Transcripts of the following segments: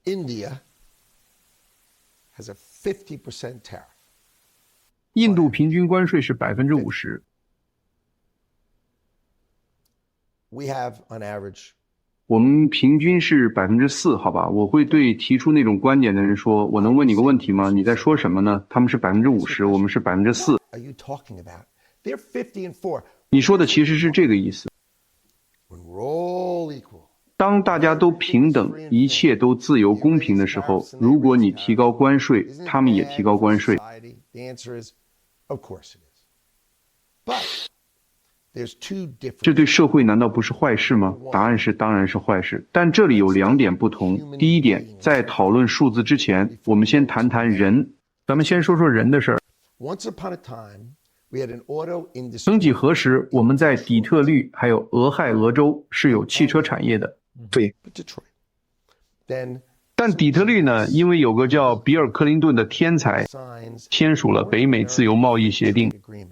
India has a 50% tariff. 印度平均关税是50%，We have on average 我们平均是4%，好吧？我会对提出那种观点的人说，我能问你个问题吗？你在说什么呢？他们是50%，我们是4%。are you talking about? They're 50 and 4. 你说的其实是这个意思。 When we're all equal, 当大家都平等，一切都自由公平的时候，如果你提高关税，他们也提高关税。 the answer is, of course it is. But there's two 这 different 对社会难道不是坏事吗？答案是当然是坏事。但这里有2点不同。第一点，在讨论数字之前，我们先谈谈人。咱们先说说人的事儿。 Once upon a time, we had an auto industry. 曾几何时，我们在底特律还有俄亥俄州是有汽车产业的。对， Detroit. Then 但底特律呢，因为有个叫比尔·克林顿的天才， signs 签署了北美自由贸易协定。 agreement.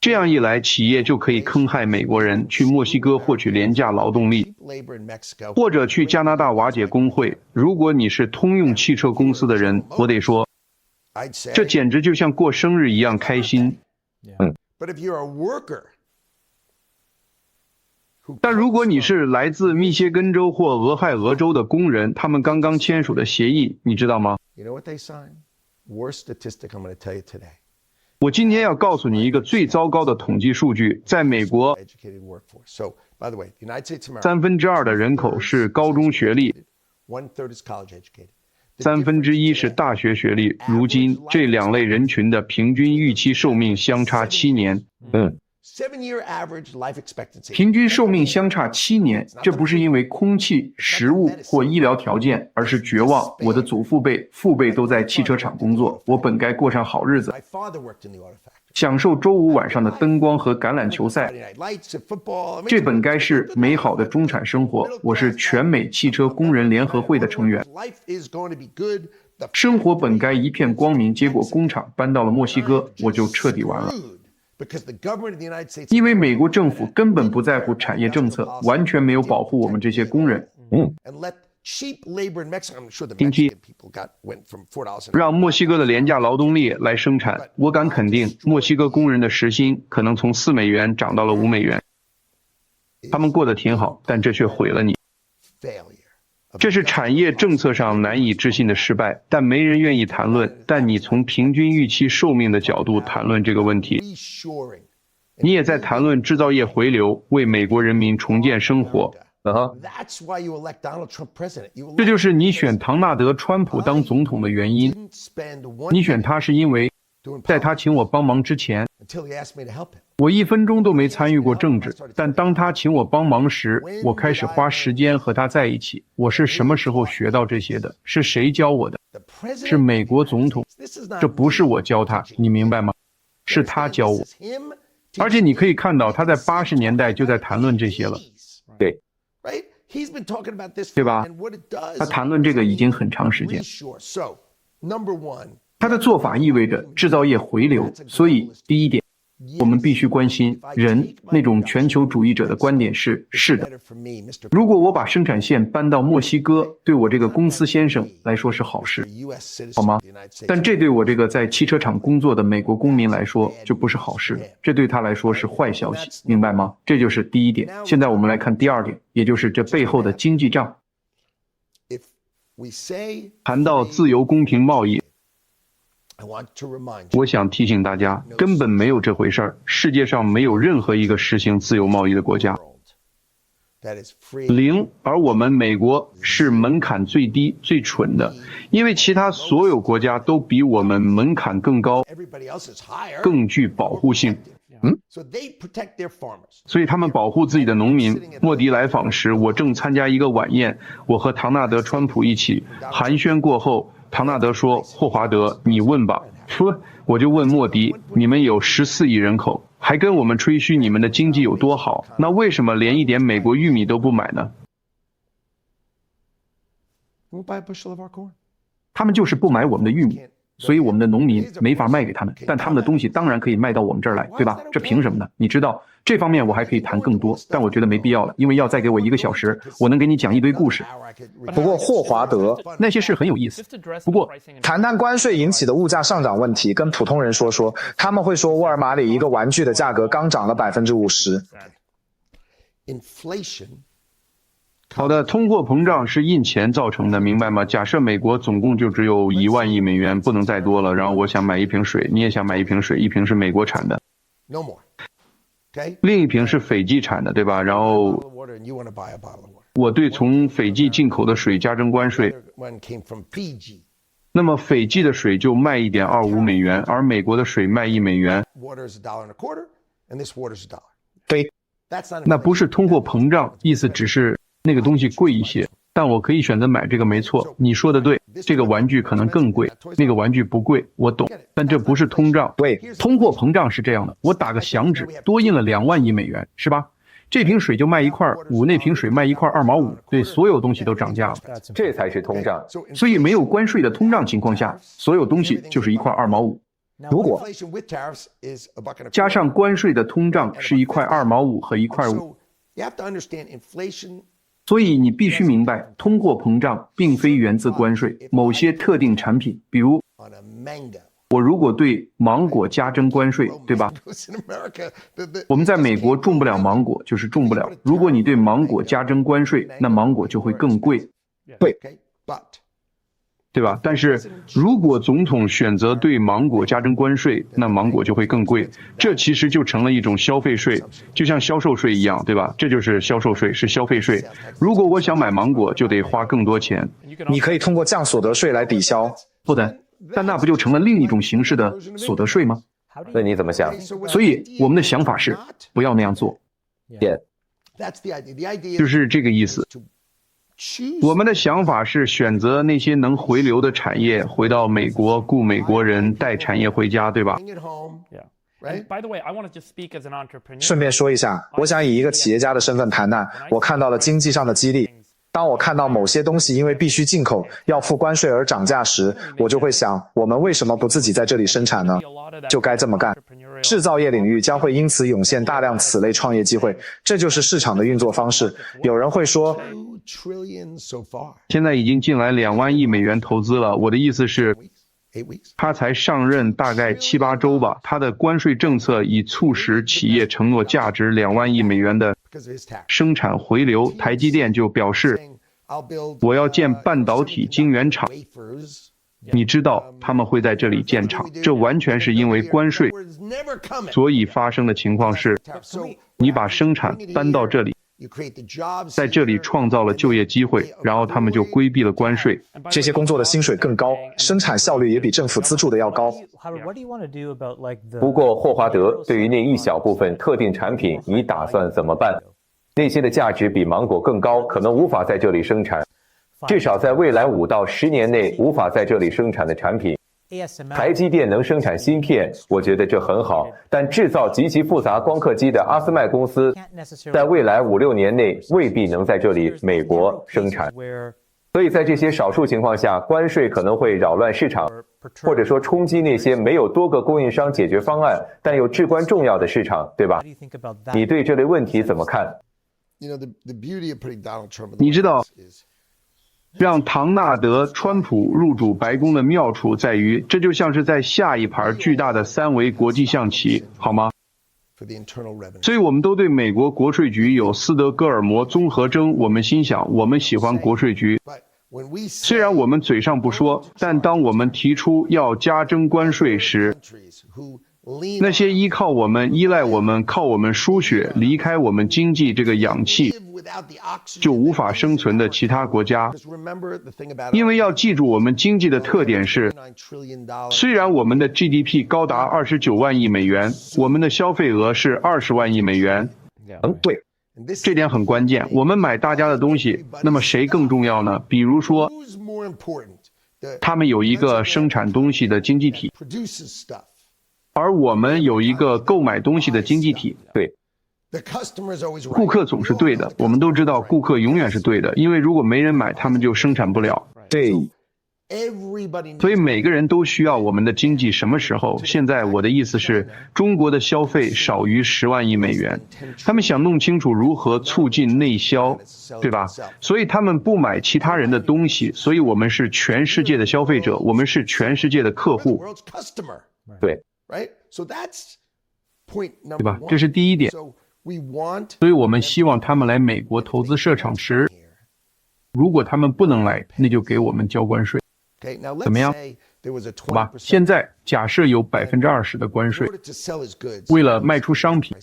这样一来，企业就可以坑害美国人，去墨西哥获取廉价劳动力， Cheap labor in Mexico. 或者去加拿大瓦解工会。如果你是通用汽车公司的人，我得说， I'd say. 这简直就像过生日一样开心。 But if you're a worker, 但如果你是来自密歇根州或俄亥俄州的工人，他们刚刚签署的协议，你知道吗？ you know what they sign? Worst statistic I'm going to tell you today. 我今天要告诉你一个最糟糕的统计数据，在美国， Educated workforce. So, by the way, the United States of America, 2/3的人口是高中学历， 1/3 is college educated. 1/3是大学学历。如今这2类人群的平均预期寿命相差7年。 7-year average life expectancy. 平均寿命相差7年，这不是因为空气、食物或医疗条件，而是绝望。我的祖父辈、父辈都在汽车厂工作，我本该过上好日子， My father worked in the auto factory. 享受周5晚上的灯光和橄榄球赛， Friday night lights at football. I mean, 这本该是美好的中产生活。我是全美汽车工人联合会的成员， life is going to be good. The 生活本该一片光明，结果工厂搬到了墨西哥，我就彻底完了。 screwed because the government of the United States 因为美国政府根本不在乎产业政策，完全没有保护我们这些工人。 and let cheap labor in Mexico. I'm sure the 听听。 Mexican people went from $4 an hour. 让墨西哥的廉价劳动力来生产，我敢肯定，墨西哥工人的时薪可能从4美元涨到了5美元。他们过得挺好，但这却毁了你。 Failure. 这是产业政策上难以置信的失败，但没人愿意谈论。但你从平均预期寿命的角度谈论这个问题， Reshoring. 你也在谈论制造业回流，为美国人民重建生活。 That's why you elect Donald Trump president. You 这 elect 就是你选唐纳德·川普当总统的原因。 didn't spend one 你选他是因为 doing 在他请我帮忙之前， until he asked me to help him. 我1分钟都没参与过政治，但当他请我帮忙时，我开始花时间和他在一起。我是什么时候学到这些的？是谁教我的？ The president 是美国总统， This is not 这不是我教他，你明白吗？是他教我。 This is him 而且你可以看到，他在80年代就在谈论这些了， 对 right? He's been talking about this 对吧？ and what it does. 他谈论这个已经很长时间。 Reshore. So, number one, 他的做法意味着制造业回流，所以第一点，我们必须关心人。那种全球主义者的观点是的。 better for me, Mr. 如果我把生产线搬到墨西哥，对我这个公司先生来说是好事， U.S. citizen 好吗 of the United States. 但这对我这个在汽车厂工作的美国公民来说就不是好事，这对他来说是坏消息，明白吗？这就是第一点。现在我们来看第2点，也就是这背后的经济账。 If we say, 谈到自由公平贸易， I want to remind you, 我想提醒大家，根本没有这回事儿。世界上没有任何一个实行自由贸易的国家， world that is free. 0。而我们美国是门槛最低、最蠢的，因为其他所有国家都比我们门槛更高， Everybody else is higher. 更具保护性。 So they protect their farmers. 所以他们保护自己的农民。莫迪来访时，我正参加一个晚宴，我和唐纳德·川普一起寒暄过后，唐纳德说：“霍华德，你问吧。”我就问莫迪：“你们有14亿人口，还跟我们吹嘘你们的经济有多好，那为什么连一点美国玉米都不买呢？” Won't buy a bushel of our corn. 他们就是不买我们的玉米。所以我们的农民没法卖给他们，但他们的东西当然可以卖到我们这儿来，对吧？这凭什么呢？你知道这方面我还可以谈更多，但我觉得没必要了，因为要再给我1个小时，我能给你讲一堆故事。不过霍华德，那些事很有意思。不过谈谈关税引起的物价上涨问题，跟普通人说说，他们会说沃尔玛里一个玩具的价格刚涨了50%。好的，通货膨胀是印钱造成的，明白吗？假设美国总共就只有1万亿美元，不能再多了。然后我想买一瓶水，你也想买一瓶水，一瓶是美国产的，另一瓶是斐济产的，对吧？然后我对从斐济进口的水加征关税，那么斐济的水就卖1.25美元，而美国的水卖1美元。对，那不是通货膨胀，意思只是那个东西贵一些，但我可以选择买这个，没错，你说的对，这个玩具可能更贵，那个玩具不贵，我懂，但这不是通胀。对，通货膨胀是这样的，我打个响指，多印了2万亿美元，是吧？这瓶水就卖1块5，那瓶水卖1块2毛5，对，所有东西都涨价了，这才是通胀。所以没有关税的通胀情况下，所有东西就是1块2毛5。如果加上关税的通胀是1块2毛5和1块5，所以你必须明白，通货膨胀并非源自关税，某些特定产品，比如我如果对芒果加征关税，对吧？我们在美国种不了芒果，就是种不了。如果你对芒果加征关税，那芒果就会更贵，对吧？但是如果总统选择对芒果加征关税，那芒果就会更贵。这其实就成了一种消费税，就像销售税一样，对吧？这就是销售税，是消费税。如果我想买芒果，就得花更多钱。你可以通过降所得税来抵消，不的，但那不就成了另一种形式的所得税吗？那你怎么想？所以我们的想法是不要那样做，就是这个意思。我们的想法是选择那些能回流的产业，回到美国，雇美国人带产业回家，对吧？顺便说一下，我想以一个企业家的身份谈谈，我看到了经济上的激励。当我看到某些东西因为必须进口要付关税而涨价时，我就会想，我们为什么不自己在这里生产呢？就该这么干。制造业领域将会因此涌现大量此类创业机会，这就是市场的运作方式。有人会说，现在已经进来2万亿美元投资了，我的意思是他才上任大概7、8周吧，他的关税政策已促使企业承诺价值2万亿美元的生产回流。台积电就表示，我要建半导体晶圆厂，你知道他们会在这里建厂，这完全是因为关税，所以发生的情况是，你把生产搬到这里，在这里创造了就业机会，然后他们就规避了关税。这些工作的薪水更高，生产效率也比政府资助的要高。不过霍华德，对于那一小部分特定产品，你打算怎么办？那些的价值比芒果更高，可能无法在这里生产，至少在未来5到10年内无法在这里生产的产品。台积电能生产芯片，我觉得这很好，但制造极其复杂光刻机的阿斯麦公司，在未来5、6年内未必能在这里美国生产。所以在这些少数情况下，关税可能会扰乱市场，或者说冲击那些没有多个供应商解决方案但又至关重要的市场，对吧？你对这类问题怎么看？你知道让唐纳德·川普入主白宫的妙处在于，这就像是在下一盘巨大的3维国际象棋，好吗？所以我们都对美国国税局有斯德哥尔摩综合征，我们心想，我们喜欢国税局。虽然我们嘴上不说，但当我们提出要加征关税时，那些依赖我们、靠我们输血、离开我们经济这个氧气就无法生存的其他国家，因为要记住我们经济的特点是，虽然我们的 GDP 高达29万亿美元，我们的消费额是20万亿美元。对，这点很关键。我们买大家的东西，那么谁更重要呢？比如说，他们有一个生产东西的经济体，而我们有一个购买东西的经济体。对，顾客总是对的，我们都知道顾客永远是对的，因为如果没人买，他们就生产不了。对，所以每个人都需要我们的经济什么时候？现在我的意思是，中国的消费少于10万亿美元，他们想弄清楚如何促进内销，对吧？所以他们不买其他人的东西，所以我们是全世界的消费者，我们是全世界的客户，对，对吧？这是第一点。所以我们希望他们来美国投资设厂时，如果他们不能来，那就给我们交关税。怎么样？好吧，现在假设有20%的关税，为了卖出商品，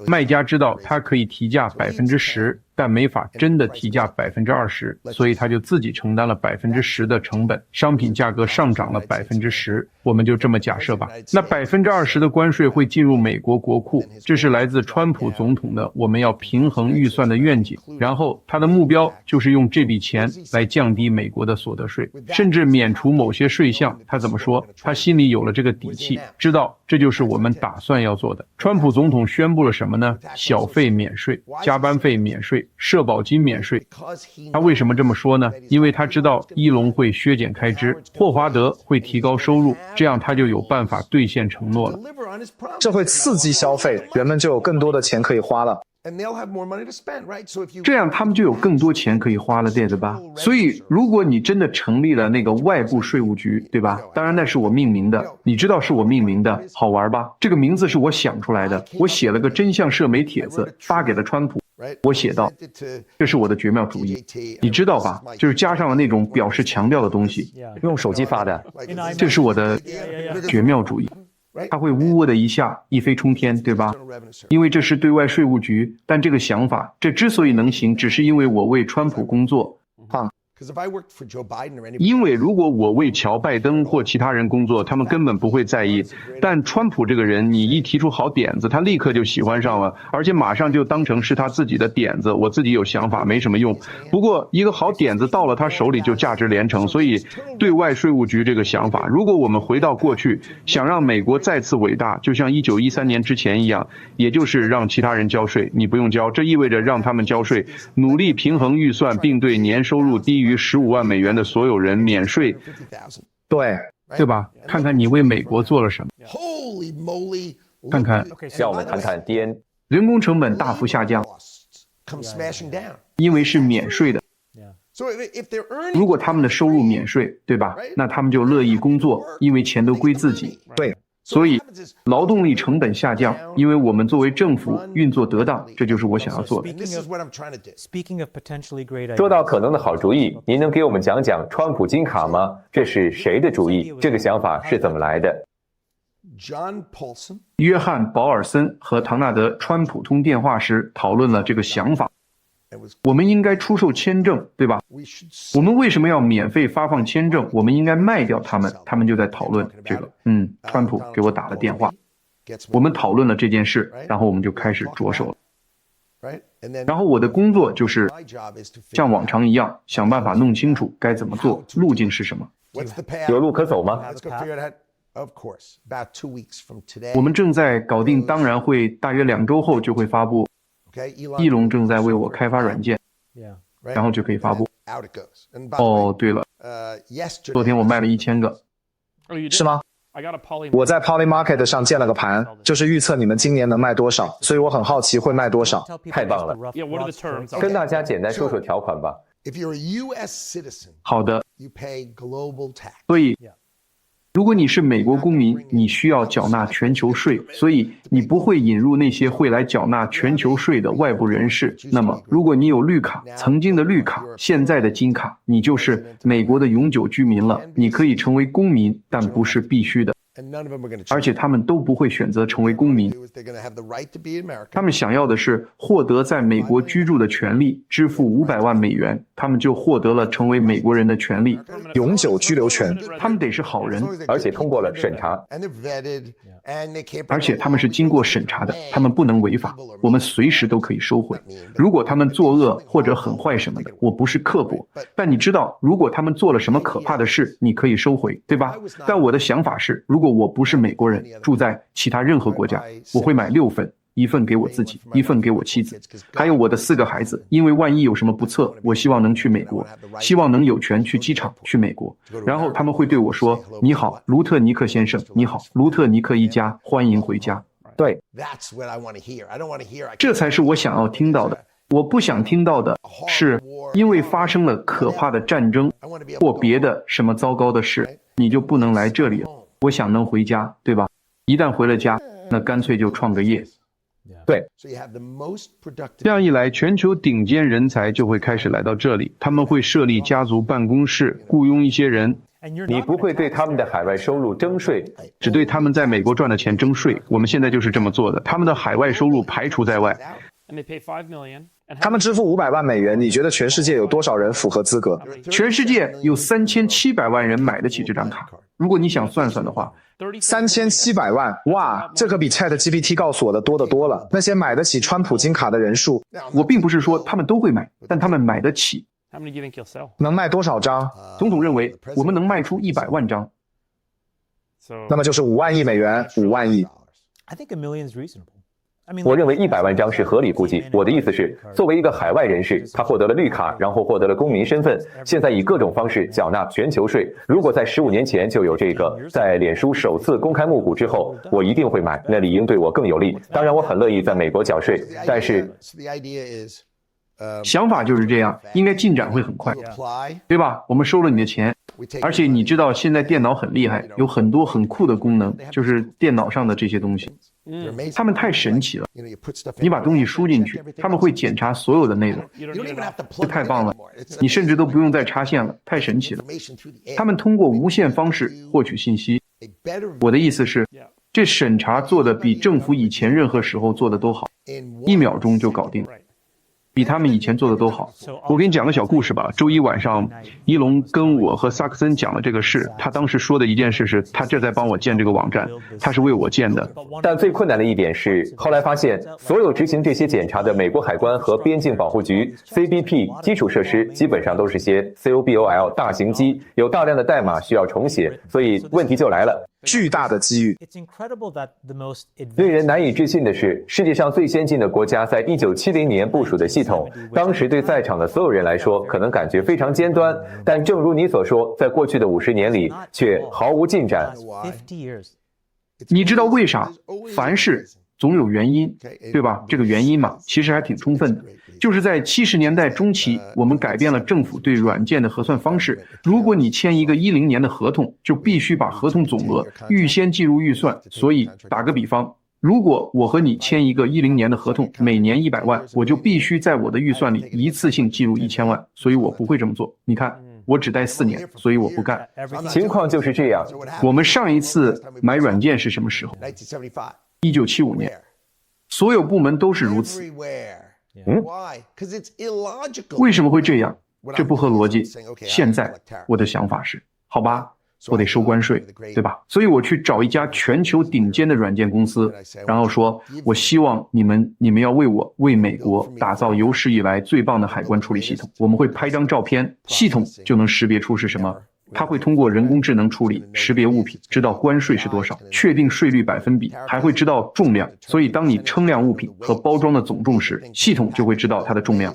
卖家知道他可以提价10%，但没法真的提价20%，所以他就自己承担了10%的成本，商品价格上涨了10%，我们就这么假设吧。那20%的关税会进入美国国库，这是来自川普总统的我们要平衡预算的愿景，然后他的目标就是用这笔钱来降低美国的所得税，甚至免除某些税项。他怎么说？他心里有了这个底气，知道这就是我们打算要做的。川普总统宣布了什么呢？小费免税，加班费免税，社保金免税。他为什么这么说呢？因为他知道伊隆会削减开支，霍华德会提高收入，这样他就有办法兑现承诺了。这会刺激消费，人们就有更多的钱可以花了。这样他们就有更多钱可以花了，对吧？所以如果你真的成立了那个外部税务局，对吧？当然那是我命名的，你知道是我命名的，好玩吧？这个名字是我想出来的，我写了个真相社媒帖子发给了川普，我写道，这是我的绝妙主意，你知道吧？就是加上了那种表示强调的东西，用手机发的，这是我的绝妙主意。它会呜呜的一下一飞冲天，对吧？因为这是对外税务局，但这个想法，这之所以能行，只是因为我为川普工作。因为如果我为乔拜登或其他人工作，他们根本不会在意。但川普这个人，你一提出好点子，他立刻就喜欢上了，而且马上就当成是他自己的点子。我自己有想法没什么用，不过一个好点子到了他手里就价值连城。所以对外税务局这个想法，如果我们回到过去，想让美国再次伟大，就像1913年之前一样，也就是让其他人交税，你不用交，这意味着让他们交税，努力平衡预算，并对年收入低于15万美元的所有人免税，对吧？看看你为美国做了什么，看看，让我们谈谈 DN。人工成本大幅下降，因为是免税的。如果他们的收入免税，对吧？那他们就乐意工作，因为钱都归自己。对。所以劳动力成本下降，因为我们作为政府运作得当，这就是我想要做的。说到可能的好主意，您能给我们讲讲川普金卡吗？这是谁的主意？这个想法是怎么来的？约翰·保尔森和唐纳德·川普通电话时讨论了这个想法。我们应该出售签证，对吧？我们为什么要免费发放签证？我们应该卖掉它们。他们就在讨论这个。川普给我打了电话，我们讨论了这件事，然后我们就开始着手了。然后我的工作就是像往常一样，想办法弄清楚该怎么做，路径是什么。有路可走吗？我们正在搞定，当然会大约2周后就会发布。翼龙正在为我开发软件，然后就可以发布。哦，对了，昨天我卖了1000个。是吗？我在 Polymarket 上建了个盘，就是预测你们今年能卖多少，所以我很好奇会卖多少。太棒了，跟大家简单说说条款吧。好的，所以如果你是美国公民，你需要缴纳全球税，所以你不会引入那些会来缴纳全球税的外部人士。那么，如果你有绿卡，曾经的绿卡，现在的金卡，你就是美国的永久居民了。你可以成为公民，但不是必须的。而且他们都不会选择成为公民，他们想要的是获得在美国居住的权利，支付500万美元，他们就获得了成为美国人的权利，永久居留权。他们得是好人，而且通过了审查，而且他们是经过审查的，他们不能违法，我们随时都可以收回。如果他们作恶或者很坏什么的，我不是刻薄，但你知道，如果他们做了什么可怕的事，你可以收回，对吧？但我的想法是，如果我不是美国人，住在其他任何国家，我会买6份，一份给我自己，一份给我妻子，还有我的4个孩子。因为万一有什么不测，我希望能去美国，希望能有权去机场去美国。然后他们会对我说：你好，卢特尼克先生，你好，卢特尼克一家，欢迎回家。对，这才是我想要听到的。我不想听到的是因为发生了可怕的战争或别的什么糟糕的事，你就不能来这里了。我想能回家，对吧？一旦回了家，那干脆就创个业。对，这样一来，全球顶尖人才就会开始来到这里，他们会设立家族办公室，雇佣一些人。你不会对他们的海外收入征税，只对他们在美国赚的钱征税。我们现在就是这么做的，他们的海外收入排除在外。他们支付500万美元，你觉得全世界有多少人符合资格？全世界有3700万人买得起这张卡。如果你想算算的话，3700万，哇，这可比 ChatGPT 告诉我的多得多了。那些买得起川普金卡的人数，我并不是说他们都会买，但他们买得起。能卖多少张？总统认为我们能卖出100万张，那么就是5万亿美元，5万亿。我认为100万张是合理估计。我的意思是，作为一个海外人士，他获得了绿卡，然后获得了公民身份，现在以各种方式缴纳全球税。如果在15年前就有这个，在脸书首次公开募股之后，我一定会买，那理应对我更有利。当然，我很乐意在美国缴税，但是想法就是这样，应该进展会很快，对吧？我们收了你的钱，而且你知道现在电脑很厉害，有很多很酷的功能，就是电脑上的这些东西，他们太神奇了。你把东西输进去，他们会检查所有的内容，这太棒了，你甚至都不用再插线了，太神奇了。他们通过无线方式获取信息。我的意思是，这审查做的比政府以前任何时候做的都好，1秒钟就搞定，比他们以前做的都好。我给你讲个小故事吧。周一晚上，伊隆跟我和萨克森讲了这个事。他当时说的一件事是，他这在帮我建这个网站，他是为我建的。但最困难的一点是，后来发现所有执行这些检查的美国海关和边境保护局 CBP 基础设施基本上都是些 COBOL 大型机，有大量的代码需要重写，所以问题就来了。巨大的机遇。令人难以置信的是，世界上最先进的国家在1970年部署的系统，当时对在场的所有人来说可能感觉非常尖端，但正如你所说，在过去的50年里却毫无进展。你知道为啥？凡事总有原因，对吧？这个原因嘛，其实还挺充分的。就是在70年代中期，我们改变了政府对软件的核算方式。如果你签一个10年的合同，就必须把合同总额预先计入预算。所以打个比方，如果我和你签一个10年的合同，每年100万，我就必须在我的预算里一次性计入1000万，所以我不会这么做。你看，我只待4年，所以我不干。情况就是这样。我们上一次买软件是什么时候？1975年。所有部门都是如此。为什么会这样？这不合逻辑。现在我的想法是，好吧，我得收关税，对吧？所以我去找一家全球顶尖的软件公司，然后说，我希望你们要为美国打造有史以来最棒的海关处理系统。我们会拍张照片，系统就能识别出是什么。它会通过人工智能处理识别物品，知道关税是多少，确定税率百分比，还会知道重量。所以当你称量物品和包装的总重时，系统就会知道它的重量。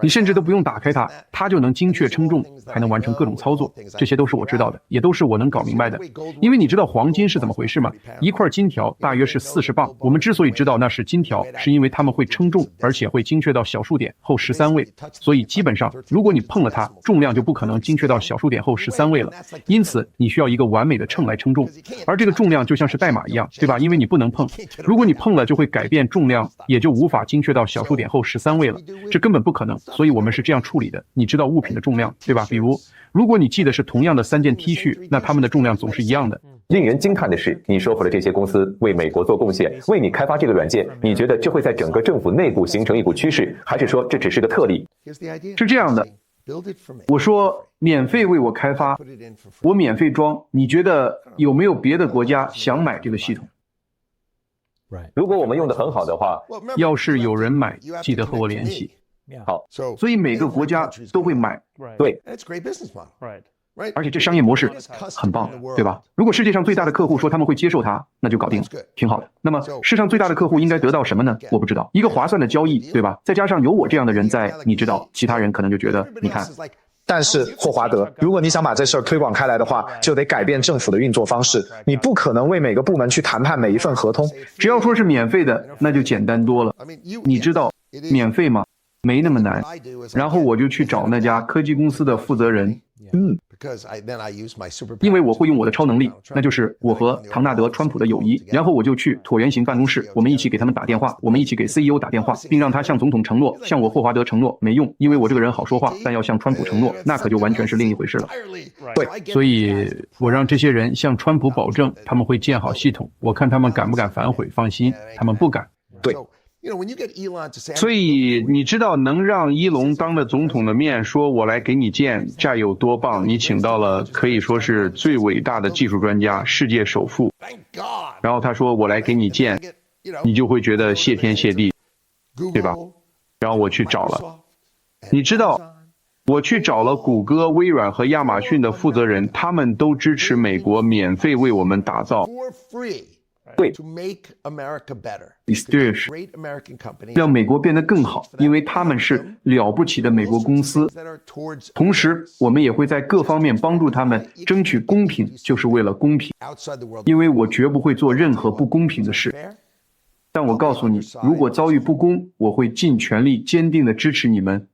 你甚至都不用打开它，它就能精确称重，还能完成各种操作。这些都是我知道的，也都是我能搞明白的。因为你知道黄金是怎么回事吗？一块金条大约是40磅。我们之所以知道那是金条，是因为它们会称重，而且会精确到小数点后13位。所以基本上，如果你碰了它，重量就不可能精确到小数点后13位了。因此，你需要一个完美的秤来称重，而这个重量就像是代码一样，对吧？因为你不能碰，如果你碰了，就会改变重量，也就无法精确到小数点后13位了。这根本不可能。所以我们是这样处理的。你知道物品的重量，对吧？比如，如果你寄的是同样的3件 T 恤，那它们的重量总是一样的。令人惊叹的是，你说服了这些公司为美国做贡献，为你开发这个软件。你觉得这会在整个政府内部形成一股趋势，还是说这只是个特例？是这样的，我说免费为我开发，我免费装，你觉得有没有别的国家想买这个系统？如果我们用得很好的话，要是有人买，记得和我联系。好，所以每个国家都会买。对，而且这商业模式很棒，对吧？如果世界上最大的客户说他们会接受它，那就搞定了，挺好的。那么世上最大的客户应该得到什么呢？我不知道，一个划算的交易，对吧？再加上有我这样的人在，你知道，其他人可能就觉得，你看。但是霍华德，如果你想把这事儿推广开来的话，就得改变政府的运作方式。你不可能为每个部门去谈判每一份合同。只要说是免费的，那就简单多了。你知道免费吗？没那么难。然后我就去找那家科技公司的负责人。因为我会用我的超能力，那就是我和唐纳德·川普的友谊。然后我就去椭圆形办公室，我们一起给他们打电话，我们一起给 CEO 打电话，并让他向总统承诺，向我霍华德承诺没用，因为我这个人好说话，但要向川普承诺，那可就完全是另一回事了。对，所以我让这些人向川普保证，他们会建好系统。我看他们敢不敢反悔？放心，他们不敢。对。所以你知道能让伊隆当着总统的面说我来给你建，这有多棒？你请到了可以说是最伟大的技术专家，世界首富，然后他说我来给你建，你就会觉得谢天谢地，对吧？然后我去找了，你知道我去找了谷歌、微软和亚马逊的负责人，他们都支持美国免费为我们打造。对，让美国变得更好，因为他们是了不起的美国公司。同时，我们也会在各方面帮助他们争取公平，就是为了公平。因为我绝不会做任何不公平的事。但我告诉你，如果遭遇不公，我会尽全力坚定地支持你们。